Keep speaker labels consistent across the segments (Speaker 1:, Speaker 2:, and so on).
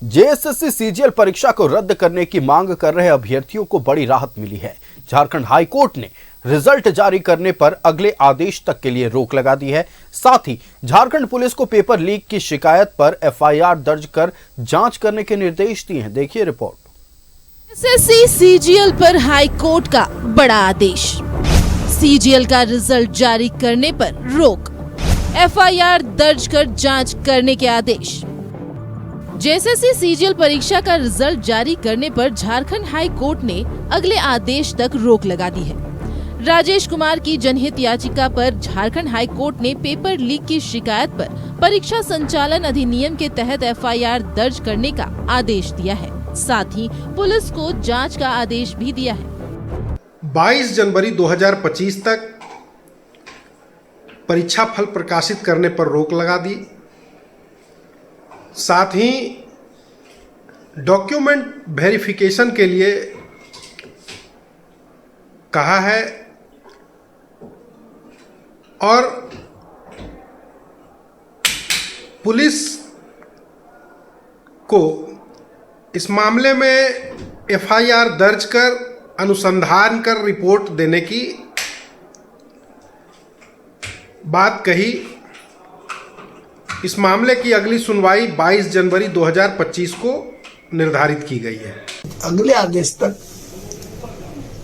Speaker 1: JSSC CGL परीक्षा को रद्द करने की मांग कर रहे अभ्यर्थियों को बड़ी राहत मिली है। झारखंड हाई कोर्ट ने रिजल्ट जारी करने पर अगले आदेश तक के लिए रोक लगा दी है। साथ ही झारखंड पुलिस को पेपर लीक की शिकायत पर एफआईआर दर्ज कर जांच करने के निर्देश दिए हैं। देखिए रिपोर्ट।
Speaker 2: जेएसएससी सीजीएल पर हाई कोर्ट का बड़ा आदेश। सीजीएल का रिजल्ट जारी करने पर रोक, एफआईआर दर्ज कर जांच करने के आदेश। जेएसएससी सीजीएल परीक्षा का रिजल्ट जारी करने पर झारखंड हाई कोर्ट ने अगले आदेश तक रोक लगा दी है। राजेश कुमार की जनहित याचिका पर झारखंड हाई कोर्ट ने पेपर लीक की शिकायत पर परीक्षा संचालन अधिनियम के तहत एफआईआर दर्ज करने का आदेश दिया है। साथ ही पुलिस को जांच का आदेश भी दिया है।
Speaker 3: 22 जनवरी 2025 तक परीक्षा फल प्रकाशित करने पर रोक लगा दी। साथ ही डॉक्यूमेंट वेरिफिकेशन के लिए कहा है और पुलिस को इस मामले में एफआईआर दर्ज कर अनुसंधान कर रिपोर्ट देने की बात कही। इस मामले की अगली सुनवाई 22 जनवरी 2025 को निर्धारित की गई है।
Speaker 4: अगले आदेश तक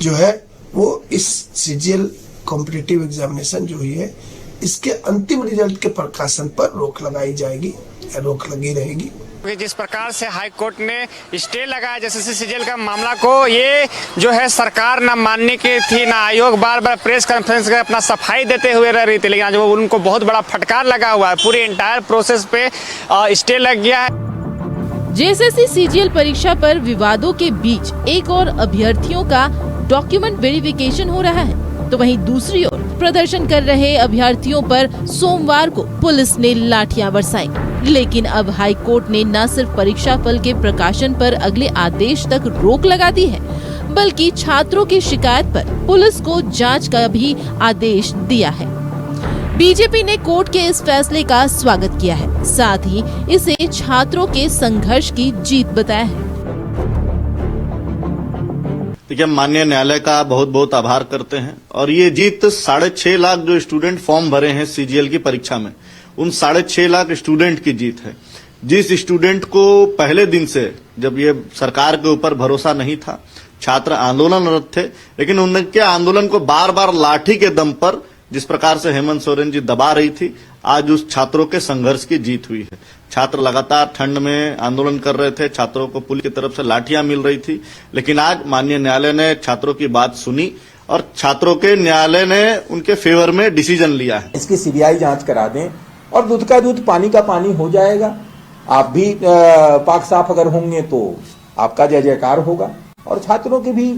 Speaker 4: जो है वो इस सीजीएल कॉम्पिटिटिव एग्जामिनेशन जो हुई है इसके अंतिम रिजल्ट के प्रकाशन पर रोक लगाई जाएगी, रोक लगी रहेगी।
Speaker 5: जिस प्रकार से हाई कोर्ट ने स्टे लगाया जेएसएससी सीजीएल का मामला को, ये जो है सरकार ना मानने की थी ना आयोग बार बार प्रेस कॉन्फ्रेंस कर अपना सफाई देते हुए रह रही थी, लेकिन आज वो उनको बहुत बड़ा फटकार लगा हुआ है। पूरी एंटायर प्रोसेस पे स्टे लग गया है।
Speaker 2: जेएसएससी सीजीएल परीक्षा पर विवादों के बीच एक और अभ्यर्थियों का डॉक्यूमेंट वेरिफिकेशन हो रहा है, तो वहीं दूसरी ओर प्रदर्शन कर रहे अभ्यर्थियों पर सोमवार को पुलिस ने लाठियां बरसाई। लेकिन अब हाई कोर्ट ने न सिर्फ परीक्षा फल के प्रकाशन पर अगले आदेश तक रोक लगा दी है, बल्कि छात्रों की शिकायत पर पुलिस को जांच का भी आदेश दिया है। बीजेपी ने कोर्ट के इस फैसले का स्वागत किया है, साथ ही इसे छात्रों के संघर्ष की जीत बताया है।
Speaker 6: देखिए, माननीय न्यायालय का बहुत बहुत आभार करते हैं और ये जीत 6.5 लाख जो स्टूडेंट फॉर्म भरे हैं सीजीएल की परीक्षा में, उन 6.5 लाख स्टूडेंट की जीत है। जिस स्टूडेंट को पहले दिन से जब ये सरकार के ऊपर भरोसा नहीं था, छात्र आंदोलनरत थे, लेकिन उनके आंदोलन को बार बार लाठी के दम पर जिस प्रकार से हेमंत सोरेन जी दबा रही थी, आज उस छात्रों के संघर्ष की जीत हुई है। छात्र लगातार ठंड में आंदोलन कर रहे थे, छात्रों को पुलिस की तरफ से लाठियां मिल रही थी, लेकिन आज माननीय न्यायालय ने छात्रों की बात सुनी और छात्रों के न्यायालय ने उनके फेवर में डिसीजन लिया है।
Speaker 7: इसकी सीबीआई जांच करा दें और दूध का दूध पानी का पानी हो जाएगा। आप भी पाक साफ अगर होंगे तो आपका जय जयकार होगा और छात्रों की भी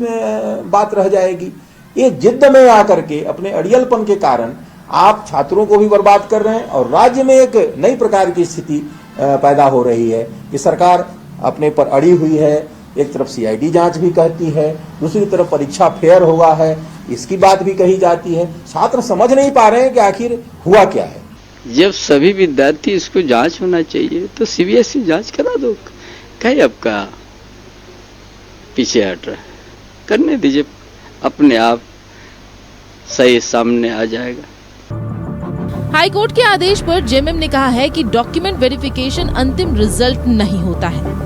Speaker 7: बात रह जाएगी। ये जिद्द में आकर के अपने अड़ियलपन के कारण आप छात्रों को भी बर्बाद कर रहे हैं और राज्य में एक नई प्रकार की स्थिति पैदा हो रही है कि सरकार अपने पर अड़ी हुई है। एक तरफ सीआईडी जांच भी कहती है, दूसरी तरफ परीक्षा फेयर हुआ है, इसकी बात भी कही जाती है। छात्र समझ नहीं पा रहे हैं कि आखिर हुआ क्या है।
Speaker 8: जब सभी विद्यार्थी इसको जांच होना चाहिए तो सीबीएसई जांच करा दो। कहीं आपका पीछे हट रहा है, करने दीजिए, अपने आप सही सामने आ जाएगा।
Speaker 2: हाई कोर्ट के आदेश पर जेएमएम ने कहा है कि डॉक्यूमेंट वेरिफिकेशन अंतिम रिजल्ट नहीं होता है।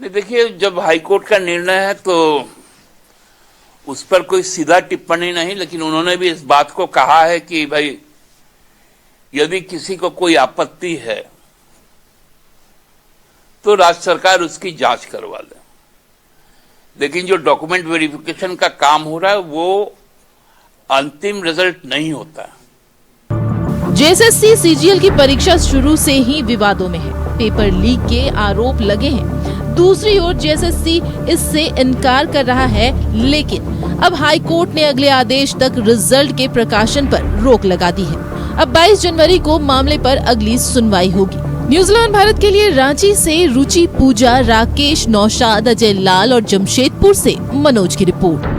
Speaker 9: देखिए, जब हाई कोर्ट का निर्णय है तो उस पर कोई सीधा टिप्पणी नहीं, लेकिन उन्होंने भी इस बात को कहा है कि भाई यदि किसी को कोई आपत्ति है तो राज्य सरकार उसकी जांच करवा ले। लेकिन जो डॉक्यूमेंट वेरिफिकेशन का काम हो रहा है वो अंतिम रिजल्ट नहीं होता।
Speaker 2: जेएसएससी सीजीएल की परीक्षा शुरू से ही विवादों में है, पेपर लीक के आरोप लगे हैं। दूसरी ओर जेएसएससी इससे इनकार कर रहा है, लेकिन अब हाई कोर्ट ने अगले आदेश तक रिजल्ट के प्रकाशन पर रोक लगा दी है। अब 22 जनवरी को मामले पर अगली सुनवाई होगी। न्यूजीलैंड भारत के लिए रांची से रुचि पूजा, राकेश, नौशाद, अजय लाल और जमशेदपुर से मनोज की रिपोर्ट।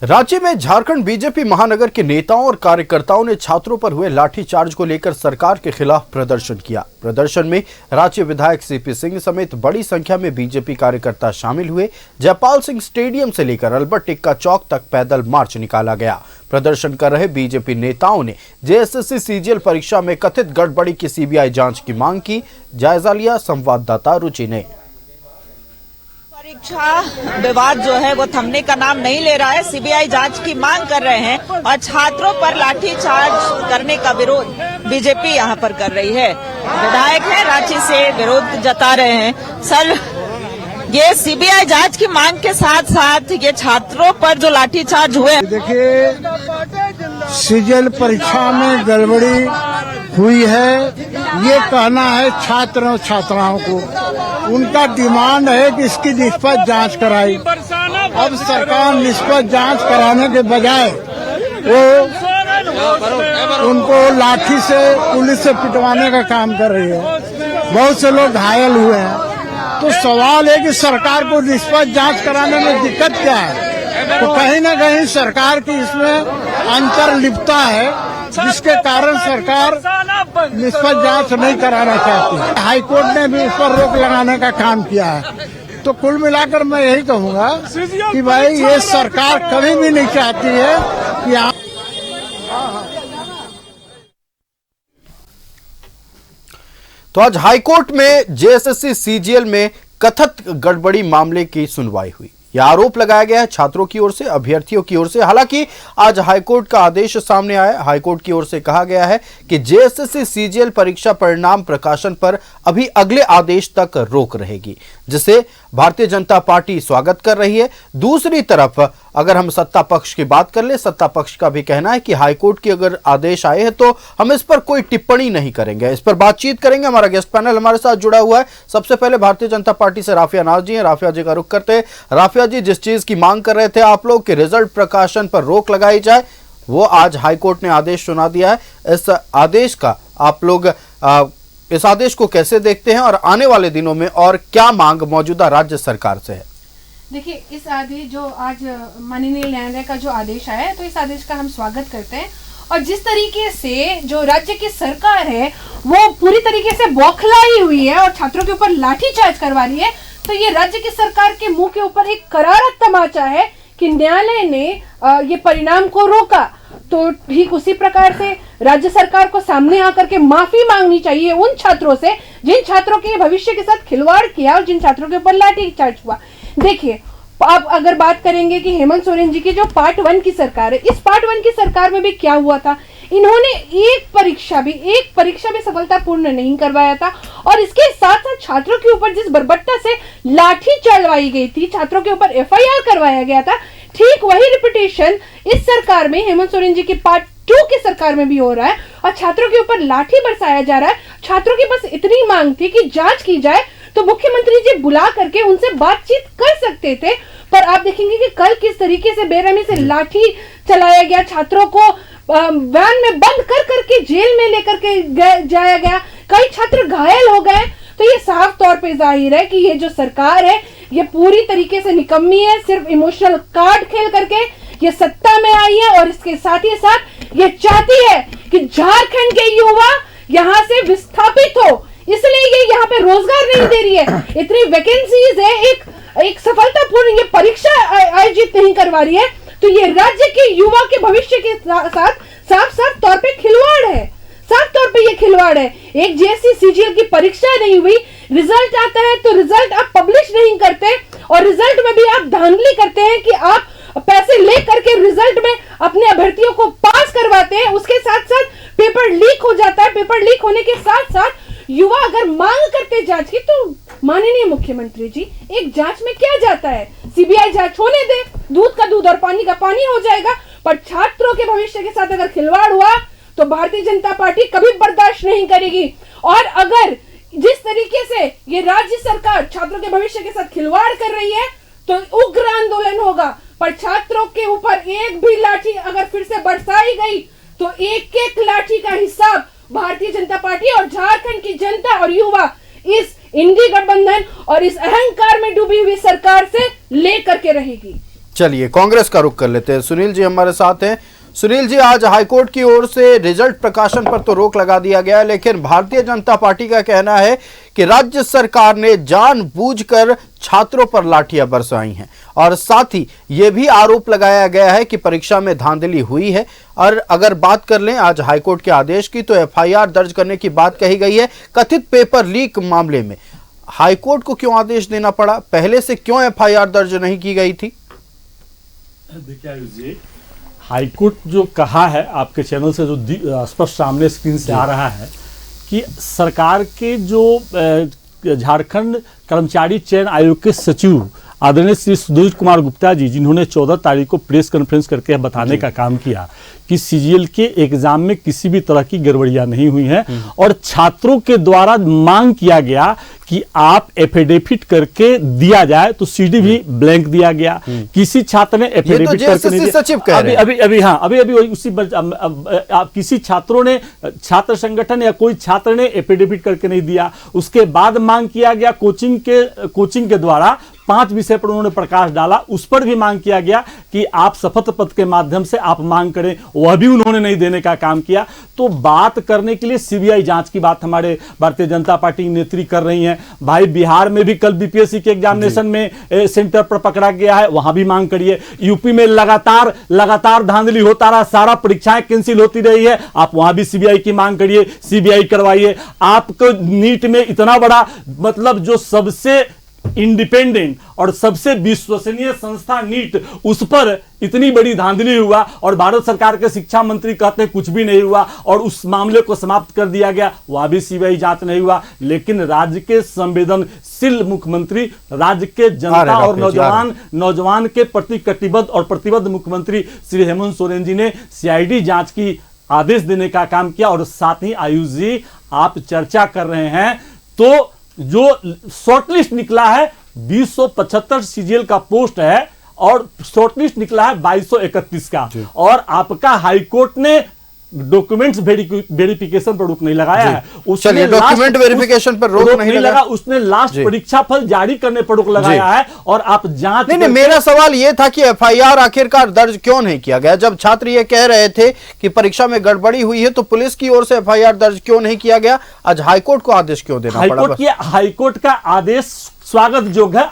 Speaker 1: राज्य में झारखंड बीजेपी महानगर के नेताओं और कार्यकर्ताओं ने छात्रों पर हुए लाठीचार्ज को लेकर सरकार के खिलाफ प्रदर्शन किया। प्रदर्शन में राज्य विधायक सीपी सिंह समेत बड़ी संख्या में बीजेपी कार्यकर्ता शामिल हुए। जयपाल सिंह स्टेडियम से लेकर अल्बर्ट एक्का चौक तक पैदल मार्च निकाला गया। प्रदर्शन कर रहे बीजेपी नेताओं ने जेएसएससी सीजीएल परीक्षा में कथित गड़बड़ी की सीबीआई जांच की मांग की। जायजा लिया संवाददाता रुचि ने।
Speaker 10: परीक्षा विवाद जो है वो थमने का नाम नहीं ले रहा है। सीबीआई जांच की मांग कर रहे हैं और छात्रों पर लाठीचार्ज करने का विरोध बीजेपी यहां पर कर रही है। विधायक है रांची से विरोध जता रहे हैं। सर, ये सीबीआई जांच की मांग के साथ साथ ये छात्रों पर जो लाठीचार्ज हुए,
Speaker 11: देखिए सीजीएल परीक्षा में गड़बड़ी हुई है, ये कहना है छात्र और छात्राओं को। उनका डिमांड है कि इसकी निष्पक्ष जांच कराई। अब सरकार निष्पक्ष जांच कराने के बजाय वो उनको लाठी से पुलिस से पिटवाने का काम कर रही है। बहुत से लोग घायल हुए हैं। तो सवाल है कि सरकार को निष्पक्ष जांच कराने में दिक्कत क्या है? तो कहीं न कहीं सरकार की इसमें अंतर्लिप्तता है, जिसके कारण सरकार निष्पक्ष जांच नहीं कराना चाहती। हाईकोर्ट ने भी इस पर रोक लगाने का काम किया है। तो कुल मिलाकर मैं यही कहूंगा कि भाई ये सरकार कभी भी नहीं चाहती है कि
Speaker 1: तो आज हाईकोर्ट में जेएसएससी सीजीएल में कथित गड़बड़ी मामले की सुनवाई हुई। यह आरोप लगाया गया है छात्रों की ओर से, अभ्यर्थियों की ओर से। हालांकि आज हाईकोर्ट का आदेश सामने आया। हाईकोर्ट की ओर से कहा गया है कि जेएसएससी सीजीएल परीक्षा परिणाम प्रकाशन पर अभी अगले आदेश तक रोक रहेगी, जिसे भारतीय जनता पार्टी स्वागत कर रही है। दूसरी तरफ अगर हम सत्ता पक्ष की बात कर ले, सत्ता पक्ष का भी कहना है कि हाईकोर्ट की अगर आदेश आए हैं तो हम इस पर कोई टिप्पणी नहीं करेंगे। इस पर बातचीत करेंगे। हमारा गेस्ट पैनल हमारे साथ जुड़ा हुआ है। सबसे पहले भारतीय जनता पार्टी से राफिया नाज जी हैं। राफिया जी का रुख करते हैं। राफिया जी, जिस चीज की मांग कर रहे थे आप लोग कि रिजल्ट प्रकाशन पर रोक लगाई जाए, वो आज हाईकोर्ट ने आदेश सुना दिया है। इस आदेश का आप लोग इस आदेश को कैसे देखते हैं और आने वाले दिनों में और क्या मांग मौजूदा राज्य सरकार से है?
Speaker 12: देखिए, इस आदेश जो आज माननीय न्यायालय का जो आदेश आया है, तो इस आदेश का हम स्वागत करते हैं। और जिस तरीके से जो राज्य की सरकार है वो पूरी तरीके से बौखलाई हुई है और छात्रों के ऊपर लाठीचार्ज करवा रही है, तो ये राज्य की सरकार के मुंह के ऊपर एक करारा तमाचा है कि न्यायालय ने ये परिणाम को रोका। तो ठीक उसी प्रकार से राज्य सरकार को सामने आकर के माफी मांगनी चाहिए उन छात्रों से जिन छात्रों के भविष्य के साथ खिलवाड़ किया और जिन छात्रों के ऊपर लाठीचार्ज हुआ। देखिए, अब अगर बात करेंगे कि हेमंत सोरेन जी की जो पार्ट 1 की सरकार है, इस पार्ट 1 की सरकार में भी क्या हुआ था, इन्होंने एक परीक्षा भी सफलतापूर्ण नहीं करवाया था। और इसके साथ साथ छात्रों के ऊपर जिस बर्बरता से लाठी चलवाई गई थी, छात्रों के ऊपर एफआईआर करवाया गया था, ठीक वही रिपीटेशन इस सरकार में हेमंत सोरेन जी की पार्ट 2 की सरकार में भी हो रहा है और छात्रों के ऊपर लाठी बरसाया जा रहा है। छात्रों की बस इतनी मांग थी कि जांच की जाए, तो मुख्यमंत्री जी बुला करके उनसे बातचीत कर सकते थे। पर आप देखेंगे कि कल किस तरीके से बेरहमी से लाठी चलाया गया, छात्रों को वैन में बंद कर करके जेल में लेकर के जाया गया, कई छात्र घायल हो गए। तो ये साफ तौर पे जाहिर है कि ये जो सरकार है ये पूरी तरीके से निकम्मी है। सिर्फ इमोशनल कार्ड खेल करके ये सत्ता में आई है और इसके साथ ही साथ ये चाहती है कि झारखंड के युवा यहाँ से विस्थापित हो, इसलिए ये यहाँ पे रोजगार नहीं दे रही है। इतनी वैकेंसीज है, एक सफलतापूर्ण ये परीक्षा आयोजित नहीं करवा रही है, तो ये राज्य के युवा के भविष्य के साथ साफ तौर पे खिलवाड़ है। साफ तौर पे ये खिलवाड़ है। एक जेएसएससी सीजीएल की परीक्षा नहीं हुई, रिजल्ट आता है तो रिजल्ट आप पब्लिश नहीं करते और रिजल्ट में भी आप धांधली करते हैं कि आप पैसे ले करके रिजल्ट में अपने अभ्यर्थियों को पास करवाते हैं। उसके साथ साथ पेपर लीक हो जाता है। पेपर लीक होने के साथ साथ युवा अगर मांग करते जांच की, तो माननीय मुख्यमंत्री जी, एक जांच में क्या जाता है, सीबीआई जांच होने दे, दूध का दूध और पानी का पानी हो जाएगा। पर छात्रों के भविष्य के साथ अगर खिलवाड़ हुआ तो भारतीय जनता पार्टी कभी बर्दाश्त नहीं करेगी। और अगर जिस तरीके से ये राज्य सरकार छात्रों के भविष्य के साथ खिलवाड़ कर रही है तो उग्र आंदोलन होगा। पर छात्रों के ऊपर एक भी लाठी अगर फिर से बरसाई गई तो एक एक लाठी का हिसाब भारतीय जनता पार्टी और झारखंड की जनता और युवा इस इंडी गठबंधन और इस अहंकार में डूबी हुई सरकार से ले करके रहेगी।
Speaker 1: चलिए कांग्रेस का रुख कर लेते हैं। सुनील जी हमारे साथ हैं। सुनील जी, आज हाईकोर्ट की ओर से रिजल्ट प्रकाशन पर तो रोक लगा दिया गया है, लेकिन भारतीय जनता पार्टी का कहना है कि राज्य सरकार ने जानबूझकर छात्रों पर लाठियां बरसाई हैं और साथ ही यह भी आरोप लगाया गया है कि परीक्षा में धांधली हुई है। और अगर बात कर लें आज हाईकोर्ट के आदेश की, तो एफआईआर दर्ज करने की बात कही गई है। कथित पेपर लीक मामले में हाईकोर्ट को क्यों आदेश देना पड़ा? पहले से क्यों एफआईआर दर्ज नहीं की गई थी?
Speaker 13: देखिए आयुष जी, हाईकोर्ट जो कहा है आपके चैनल से जो स्पष्ट सामने स्क्रीन से आ रहा है कि सरकार के जो झारखंड कर्मचारी चयन आयोग के सचिव आदरणीय श्री सुधीर कुमार गुप्ता जी, जिन्होंने 14 तारीख को प्रेस कॉन्फ्रेंस करके बताने का काम किया कि सीजीएल के एग्जाम में किसी भी तरह की गड़बड़ियां नहीं हुई हैं और छात्रों के द्वारा मांग किया गया कि आप एफिडेविट करके दिया जाए, तो सीडी भी ब्लैंक दिया गया। किसी छात्र ने एफिडेविट करके नहीं दिया। अभी उसी किसी छात्रों ने, छात्र संगठन या कोई छात्र ने एफिडेविट करके नहीं दिया। उसके बाद मांग किया गया कोचिंग के द्वारा 5 विषय पर उन्होंने प्रकाश डाला, उस पर भी मांग किया गया कि आप शपथ पत्र के माध्यम से आप मांग करें, वह भी उन्होंने नहीं देने का काम किया। तो बात करने के लिए सीबीआई जांच की बात हमारे भारतीय जनता पार्टी की नेत्री कर रही है। भाई बिहार में भी कल बीपीएससी के एग्जामिनेशन में सेंटर पर पकड़ा गया है, वहां भी मांग करिए। यूपी में लगातार धांधली होता रहा, सारा परीक्षाएं कैंसिल होती रही है, आप वहां भी सीबीआई की मांग करिए, सीबीआई करवाइए। आपको नीट में इतना बड़ा, मतलब जो सबसे इंडिपेंडेंट और सबसे विश्वसनीय संस्था नीट, उस पर इतनी बड़ी धांधली हुआ और भारत सरकार के शिक्षा मंत्री कहते हैं कुछ भी नहीं हुआ और उस मामले को समाप्त कर दिया गया, वहां भी सीबीआई जांच नहीं हुआ। लेकिन राज्य के संवेदनशील मुख्यमंत्री, राज्य के जनता और नौजवान के प्रति कटिबद्ध और प्रतिबद्ध मुख्यमंत्री श्री हेमंत सोरेन जी ने सीआईडी जांच की आदेश देने का काम किया। और साथ ही आयुष जी, आप चर्चा कर रहे हैं तो जो शॉर्टलिस्ट निकला है 275 सीजीएल का पोस्ट है और शॉर्टलिस्ट निकला है 2231 का, और आपका हाईकोर्ट ने डॉक्यूमेंट्स वेरिफिकेशन पर रोक नहीं लगाया है। उसने
Speaker 1: डॉक्यूमेंट वेरिफिकेशन पर रोक नहीं लगा,
Speaker 13: उसने लास्ट परीक्षा फल जारी करने पर रोक लगाया है। और आप जांच
Speaker 1: नहीं, मेरा सवाल यह था कि एफआईआर आखिरकार दर्ज क्यों नहीं किया गया? जब छात्र ये कह रहे थे कि परीक्षा में गड़बड़ी हुई है, तो पुलिस की ओर से एफआईआर दर्ज क्यों नहीं किया गया? आज हाईकोर्ट को आदेश क्यों देना पड़ा?
Speaker 13: हाईकोर्ट का आदेश स्वागत योग्य है।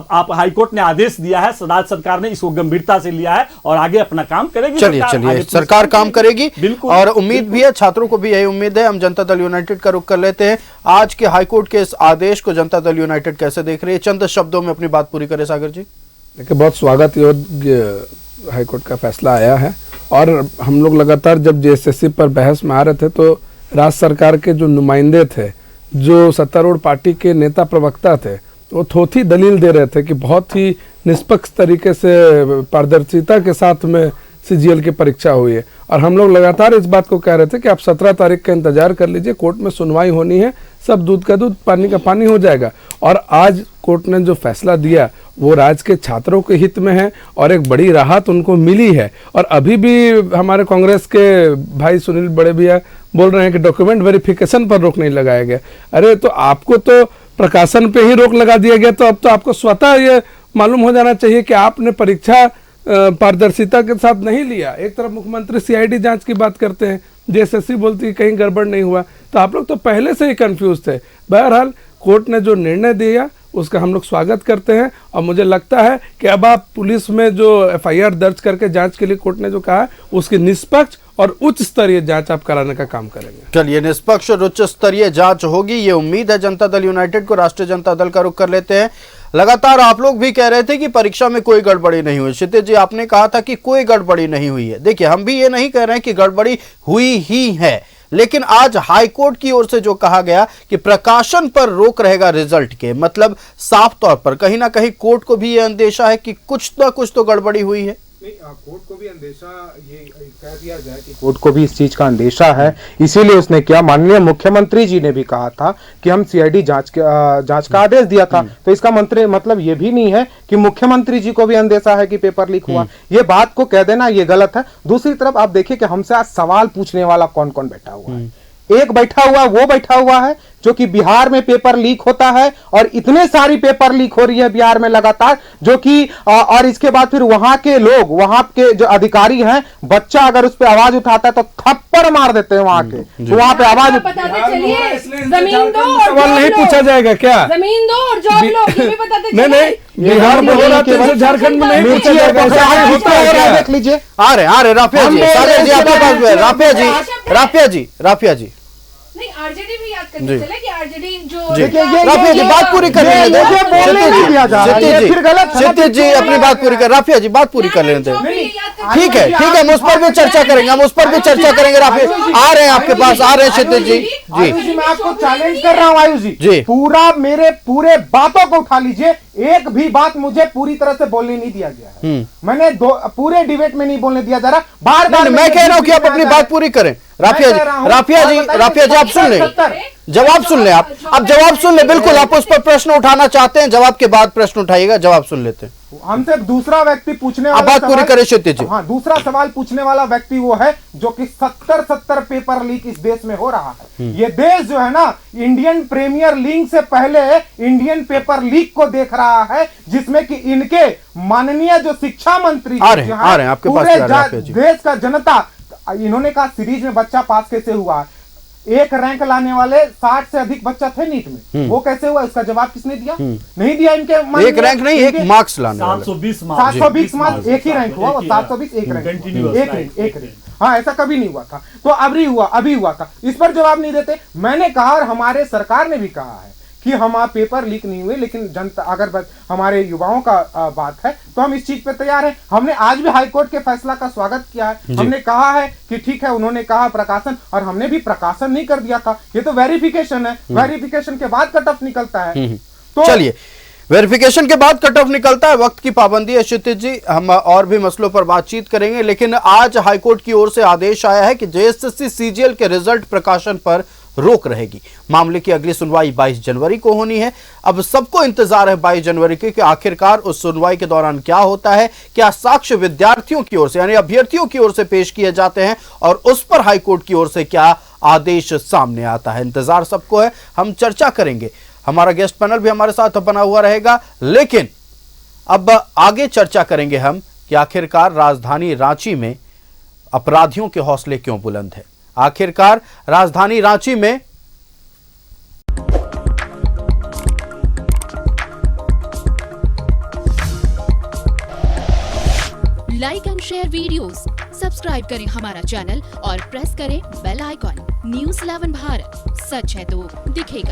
Speaker 13: आप हाईकोर्ट ने आदेश दिया है, राज्य सरकार ने इसको गंभीरता से लिया है और आगे अपना काम करेगी।
Speaker 1: चलिए सरकार काम करेगी और उम्मीद भी है, छात्रों को भी यही उम्मीद है। हम जनता दल यूनाइटेड का रुख कर लेते हैं। आज के हाईकोर्ट के इस आदेश को जनता दल यूनाइटेड कैसे देख रही है? चंद शब्दों में अपनी बात पूरी करें सागर जी।
Speaker 14: देखिए, बहुत स्वागत योग्य हाईकोर्ट का फैसला आया है और हम लोग लगातार जब जेएसएससी पर बहस में आ रहे थे तो राज्य सरकार के जो नुमाइंदे थे, जो सत्तारूढ़ पार्टी के नेता प्रवक्ता थे, वो थोथी दलील दे रहे थे कि बहुत ही निष्पक्ष तरीके से पारदर्शिता के साथ में सीजीएल की परीक्षा हुई है। और हम लोग लगातार इस बात को कह रहे थे कि आप 17 तारीख का इंतजार कर लीजिए, कोर्ट में सुनवाई होनी है, सब दूध का दूध पानी का पानी हो जाएगा। और आज कोर्ट ने जो फैसला दिया वो राज्य के छात्रों के हित में है और एक बड़ी राहत उनको मिली है। और अभी भी हमारे कांग्रेस के भाई सुनील बड़े भैया बोल रहे हैं कि डॉक्यूमेंट वेरिफिकेशन पर रोक नहीं लगाया गया। अरे तो आपको तो प्रकाशन पे ही रोक लगा दिया गया, तो अब तो आपको स्वतः ये मालूम हो जाना चाहिए कि आपने परीक्षा पारदर्शिता के साथ नहीं लिया। एक तरफ मुख्यमंत्री सीआईडी जांच की बात करते हैं, जेएसएससी बोलती है कहीं गड़बड़ नहीं हुआ, तो आप लोग तो पहले से ही कंफ्यूज थे। बहरहाल कोर्ट ने जो निर्णय दिया उसका हम लोग स्वागत करते हैं और मुझे लगता है कि अब आप पुलिस में जो एफआईआर दर्ज करके जांच के लिए कोर्ट ने जो कहा है उसकी निष्पक्ष और उच्च स्तरीय जांच आप कराने का काम करेंगे।
Speaker 1: चलिए, निष्पक्ष और उच्च स्तरीय जांच होगी, ये उम्मीद है जनता दल यूनाइटेड को। राष्ट्रीय जनता दल का रुख कर लेते हैं। लगातार आप लोग भी कह रहे थे कि परीक्षा में कोई गड़बड़ी नहीं हुई। क्षितिज जी, आपने कहा था कि कोई गड़बड़ी नहीं हुई है। देखिए, हम भी ये नहीं कह रहे हैं कि गड़बड़ी हुई ही है, लेकिन आज हाईकोर्ट की ओर से जो कहा गया कि प्रकाशन पर रोक रहेगा रिजल्ट के, मतलब साफ तौर पर कहीं ना कहीं कोर्ट को भी यह अंदेशा है कि कुछ ना कुछ तो गड़बड़ी हुई है।
Speaker 15: कोर्ट को भी अंदेशा ये कह दिया जाए कि कोर्ट को भी इस चीज का अंदेशा है, इसीलिए उसने क्या, माननीय मुख्यमंत्री जी ने भी कहा था कि हम सीआईडी जांच का आदेश दिया था। तो इसका मतलब ये भी नहीं है कि मुख्यमंत्री जी को भी अंदेशा है कि पेपर लीक हुआ। ये बात को कह देना ये गलत है। दूसरी तरफ आप देखिए कि हमसे आज सवाल पूछने वाला कौन कौन बैठा हुआ है। एक बैठा हुआ वो बैठा हुआ है जो कि बिहार में पेपर लीक होता है और इतने सारी पेपर लीक हो रही है बिहार में लगातार, जो कि और इसके बाद फिर वहां के लोग, वहां के जो अधिकारी हैं, बच्चा अगर उस पर आवाज उठाता है तो थप्पड़ मार देते हैं वहां के, तो वहां पे आवाज
Speaker 12: जमीन दो और
Speaker 14: सवाल नहीं पूछा जाएगा क्या?
Speaker 12: जमीन दो और जॉब लो, ये भी बताते
Speaker 14: नहीं नहीं, बिहार में हो रहा तो झारखंड में नहीं पूछा जाएगा।
Speaker 15: देख लीजिए,
Speaker 1: आ रहे राफिया जी, सागर जी आपके पास में, राफिया जी
Speaker 12: नहीं, आरजेडी भी याद करते चले कि आरजेडी जो
Speaker 1: राफिया जी बात पूरी कर लेने दो, क्षितिज जी अपनी बात पूरी कर, राफिया जी बात पूरी कर लेने दो। ठीक है हम उस पर भी चर्चा करेंगे, राफिया आ रहे हैं आपके पास, आ रहे हैं क्षितिज जी।
Speaker 15: जी मैं आपको चैलेंज कर रहा हूँ आयुष जी, पूरा मेरे पूरे बातों को उठा लीजिए, एक भी बात मुझे पूरी तरह से बोलने नहीं दिया गया है। मैंने पूरे डिबेट में नहीं बोलने दिया जा रहा, बार
Speaker 1: मैं कह रहा हूँ कि आप अपनी बात पूरी करें। राफिया जी आप सुन लें, जवाब सुन लें, आप जवाब सुन लें, बिल्कुल आप उस पर प्रश्न उठाना चाहते हैं, जवाब के बाद प्रश्न उठाइएगा, जवाब सुन लेते हैं।
Speaker 15: हमसे दूसरा व्यक्ति पूछने वाला,
Speaker 1: बात पूरी करें क्षितिज जी।
Speaker 15: हाँ, दूसरा सवाल पूछने वाला व्यक्ति वो है जो कि 70 पेपर लीक इस देश में हो रहा है। ये देश जो है ना, इंडियन प्रीमियर लीग से पहले इंडियन पेपर लीक को देख रहा है, जिसमें कि इनके माननीय जो शिक्षा मंत्री
Speaker 1: आ रहे हैं आपके पास,
Speaker 15: देश का जनता, इन्होंने कहा सीरीज में बच्चा पास कैसे हुआ, एक रैंक लाने वाले 60 से अधिक बच्चा थे नीट में, वो कैसे हुआ, इसका जवाब किसने दिया? नहीं दिया इनके,
Speaker 1: एक रैंक नहीं, एक मार्क्स लाने वाले
Speaker 13: 720
Speaker 15: मार्क्स, एक ही रैंक हुआ, 720 एक रैंक, हाँ ऐसा कभी नहीं हुआ था, तो अभी हुआ था, इस पर जवाब नहीं देते। मैंने कहा और हमारे सरकार ने भी कहा है कि हमारा पेपर लीक नहीं हुए, लेकिन जनता अगर हमारे युवाओं का बात है तो हम इस चीज पे तैयार हैं। हमने आज भी हाईकोर्ट के फैसला का स्वागत किया है, हमने कहा है कि ठीक है, उन्होंने कहा प्रकाशन, और हमने भी प्रकाशन नहीं कर दिया था, ये तो वेरिफिकेशन है, वेरिफिकेशन के बाद कट ऑफ निकलता है।
Speaker 1: तो चलिए, वेरिफिकेशन के बाद कट ऑफ निकलता है, वक्त की पाबंदी है क्षितिज जी, हम और भी मसलों पर बातचीत करेंगे, लेकिन आज हाईकोर्ट की ओर से आदेश आया है कि जेएसएससी सीजीएल के रिजल्ट प्रकाशन पर रोक रहेगी। मामले की अगली सुनवाई 22 जनवरी को होनी है। अब सबको इंतजार है 22 जनवरी के कि आखिरकार उस सुनवाई के दौरान क्या होता है, क्या साक्ष्य विद्यार्थियों की ओर से यानी अभ्यर्थियों की ओर से पेश किए जाते हैं और उस पर हाईकोर्ट की ओर से क्या आदेश सामने आता है। इंतजार सबको है, हम चर्चा करेंगे, हमारा गेस्ट पैनल भी हमारे साथ बना हुआ रहेगा, लेकिन अब आगे चर्चा करेंगे हम कि आखिरकार राजधानी रांची में अपराधियों के हौसले क्यों बुलंद है। आखिरकार राजधानी रांची में
Speaker 16: like and share videos, subscribe करें हमारा चैनल और प्रेस करें बेल आइकॉन। न्यूज़ 11 भारत, सच है तो दिखेगा।